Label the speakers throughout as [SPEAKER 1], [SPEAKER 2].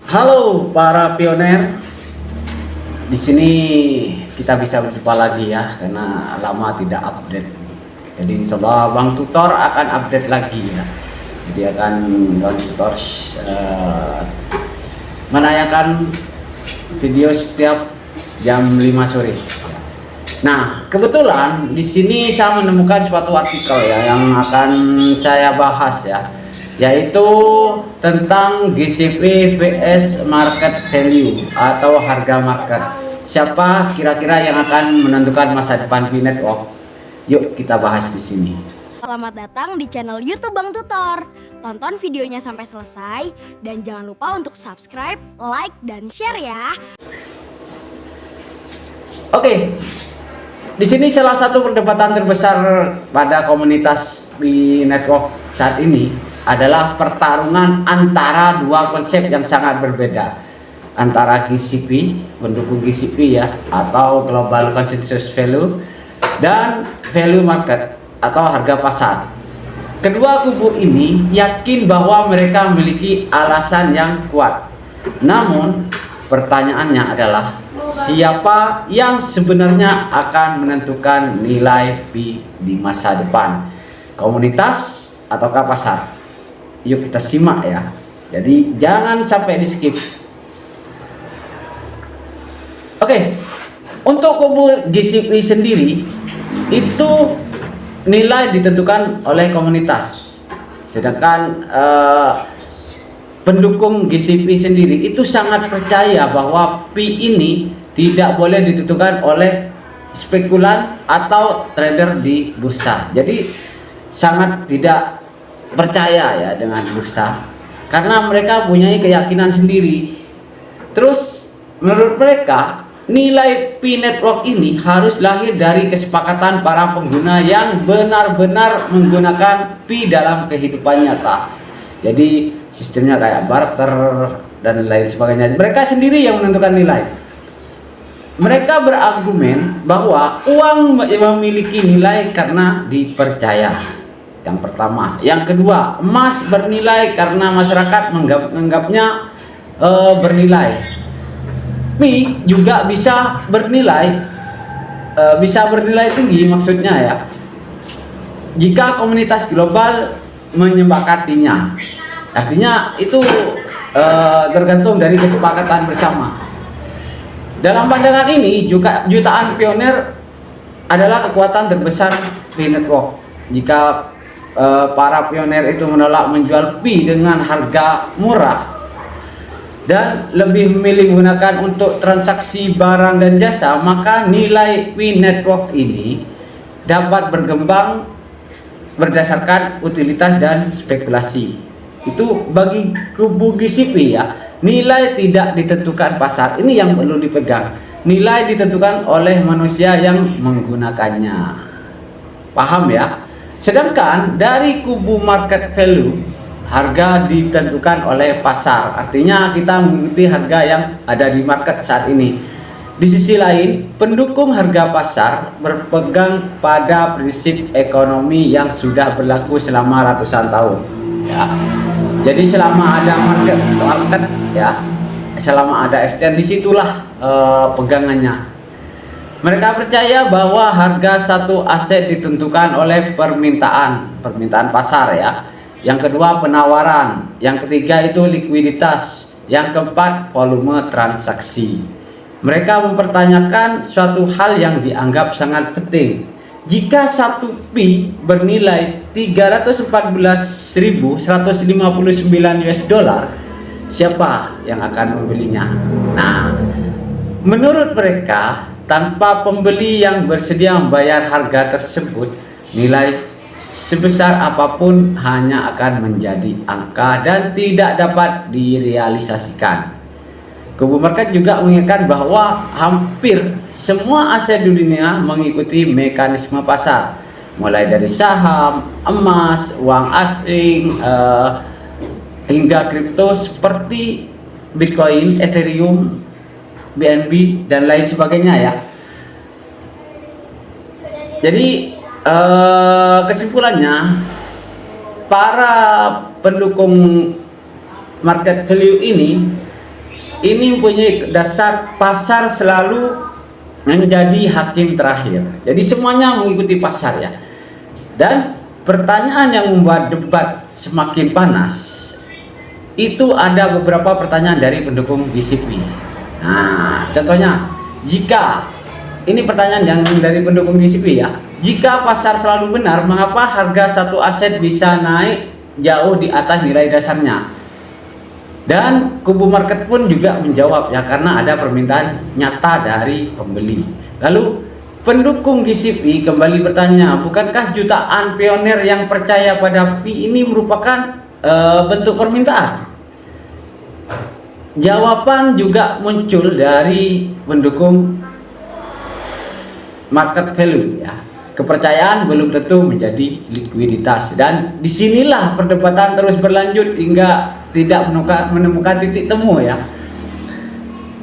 [SPEAKER 1] Halo para pioner, di sini kita bisa berjumpa lagi ya karena lama tidak update. Jadi insyaallah Bang Tutor akan update lagi ya. Jadi akan Bang Tutor menayangkan video setiap jam 5 sore. Nah, kebetulan di sini saya menemukan suatu artikel ya yang akan saya bahas ya, yaitu tentang GCP vs market value atau harga market. Siapa kira-kira yang akan menentukan masa depan Pi Network? Yuk kita bahas di sini.
[SPEAKER 2] Selamat datang di channel YouTube Bang Tutor. Tonton videonya sampai selesai dan jangan lupa untuk subscribe, like, dan share ya.
[SPEAKER 1] Oke. Di sini salah satu perdebatan terbesar pada komunitas Pi Network saat ini adalah pertarungan antara dua konsep yang sangat berbeda, antara GCP, pendukung GCP ya, atau Global Consensus Value, dan Value Market atau harga pasar. Kedua kubu ini yakin bahwa mereka memiliki alasan yang kuat. Namun pertanyaannya adalah siapa yang sebenarnya akan menentukan nilai Pi di masa depan? Komunitas ataukah pasar? Yuk kita simak ya. Jadi jangan sampai di skip. Oke. Untuk kubu GCP sendiri itu nilai ditentukan oleh komunitas. Sedangkan pendukung GCP sendiri itu sangat percaya bahwa Pi ini tidak boleh ditentukan oleh spekulan atau trader di bursa. Jadi sangat tidak percaya ya dengan bursa karena mereka punya keyakinan sendiri. Terus menurut mereka nilai Pi Network ini harus lahir dari kesepakatan para pengguna yang benar-benar menggunakan Pi dalam kehidupan nyata. Jadi sistemnya kayak barter dan lain sebagainya. Mereka sendiri yang menentukan nilai. Mereka berargumen bahwa uang memiliki nilai karena dipercaya. Yang pertama. Yang kedua, emas bernilai karena masyarakat menganggapnya bernilai. Pi juga bisa bernilai tinggi maksudnya ya, jika komunitas global menyepakatinya. Artinya itu tergantung dari kesepakatan bersama. Dalam pandangan ini juga jutaan pioner adalah kekuatan terbesar Pi Network. Jika para pioner itu menolak menjual Pi dengan harga murah dan lebih memilih menggunakan untuk transaksi barang dan jasa, maka nilai Pi Network ini dapat berkembang berdasarkan utilitas dan spekulasi. Itu bagi kubu GCP ya, nilai tidak ditentukan pasar. Ini yang perlu dipegang. Nilai ditentukan oleh manusia yang menggunakannya. Paham ya? Sedangkan dari kubu market value, harga ditentukan oleh pasar. Artinya kita mengikuti harga yang ada di market saat ini. Di sisi lain, pendukung harga pasar berpegang pada prinsip ekonomi yang sudah berlaku selama ratusan tahun. Ya. Jadi selama ada market ya, selama ada exchange, disitulah pegangannya. Mereka percaya bahwa harga satu aset ditentukan oleh permintaan pasar ya. Yang kedua penawaran, yang ketiga itu likuiditas, yang keempat volume transaksi. Mereka mempertanyakan suatu hal yang dianggap sangat penting. Jika satu Pi bernilai 314.159 US dollar, siapa yang akan membelinya? Nah, menurut mereka tanpa pembeli yang bersedia membayar harga tersebut, nilai sebesar apapun hanya akan menjadi angka dan tidak dapat direalisasikan. Kubu market juga mengingatkan bahwa hampir semua aset di dunia mengikuti mekanisme pasar, mulai dari saham, emas, uang asing, hingga kripto seperti Bitcoin, Ethereum, BNB dan lain sebagainya ya. Jadi kesimpulannya, para pendukung market value ini ini mempunyai dasar pasar selalu menjadi hakim terakhir. Jadi semuanya mengikuti pasar ya. Dan pertanyaan yang membuat debat semakin panas itu ada beberapa pertanyaan dari pendukung GCP. Nah, contohnya, jika ini pertanyaan yang dari pendukung GCP ya, jika pasar selalu benar, mengapa harga satu aset bisa naik jauh di atas nilai dasarnya? Dan kubu market pun juga menjawab ya, karena ada permintaan nyata dari pembeli. Lalu pendukung GCP kembali bertanya, bukankah jutaan pionir yang percaya pada Pi ini merupakan bentuk permintaan? Jawaban juga muncul dari pendukung market value ya. Kepercayaan belum tentu menjadi likuiditas, dan disinilah perdebatan terus berlanjut hingga tidak menemukan titik temu ya.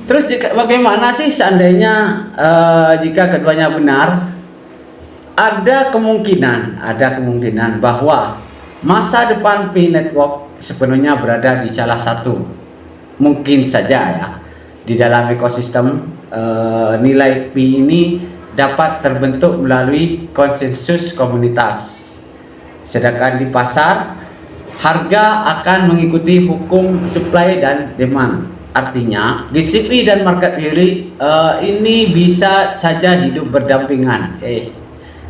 [SPEAKER 1] Terus bagaimana sih seandainya jika keduanya benar? Ada kemungkinan bahwa masa depan Pi Network sepenuhnya berada di salah satu, mungkin saja ya, di dalam ekosistem nilai Pi ini dapat terbentuk melalui konsensus komunitas. Sedangkan di pasar, harga akan mengikuti hukum supply dan demand. Artinya, GCP dan market theory ini bisa saja hidup berdampingan.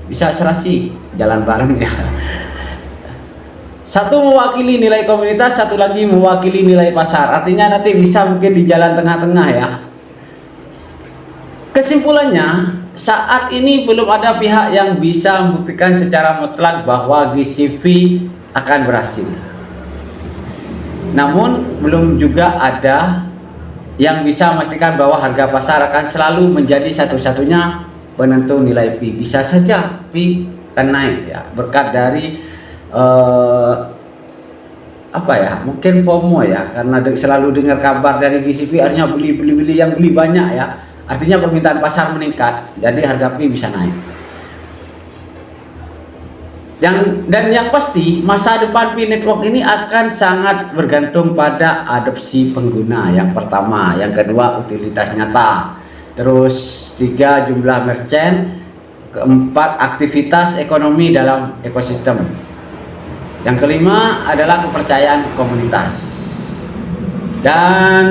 [SPEAKER 1] Bisa serasi jalan bareng ya. Satu mewakili nilai komunitas, satu lagi mewakili nilai pasar. Artinya nanti bisa mungkin di jalan tengah-tengah ya. Kesimpulannya, saat ini belum ada pihak yang bisa membuktikan secara mutlak bahwa GCP akan berhasil. Namun belum juga ada yang bisa memastikan bahwa harga pasar akan selalu menjadi satu-satunya penentu nilai Pi. Bisa saja Pi akan naik ya, berkat dari mungkin FOMO ya, karena selalu dengar kabar dari GCP artinya beli yang beli banyak ya, artinya permintaan pasar meningkat, jadi harga Pi bisa naik. Dan yang pasti masa depan Pi Network ini akan sangat bergantung pada adopsi pengguna, yang pertama, yang kedua utilitas nyata, terus tiga jumlah merchant, keempat aktivitas ekonomi dalam ekosistem. Yang kelima adalah kepercayaan komunitas. Dan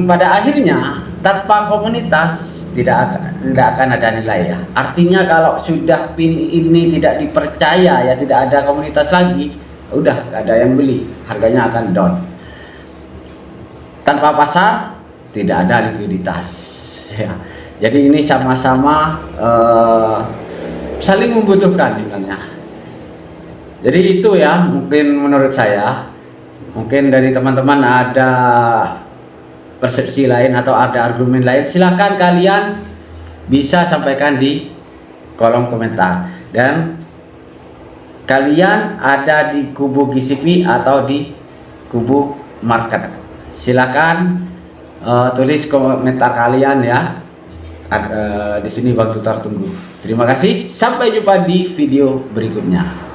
[SPEAKER 1] pada akhirnya tanpa komunitas tidak akan ada nilai ya. Artinya kalau sudah Pi ini tidak dipercaya ya, tidak ada komunitas lagi, udah gak ada yang beli, harganya akan down. Tanpa pasar tidak ada likuiditas ya. Jadi ini sama-sama saling membutuhkan sebenarnya. Jadi itu ya, mungkin menurut saya. Mungkin dari teman-teman ada persepsi lain atau ada argumen lain, silakan kalian bisa sampaikan di kolom komentar. Dan kalian ada di kubu GCP atau di kubu market, silakan tulis komentar kalian ya. Di sini Bang Tutor tunggu. Terima kasih, sampai jumpa di video berikutnya.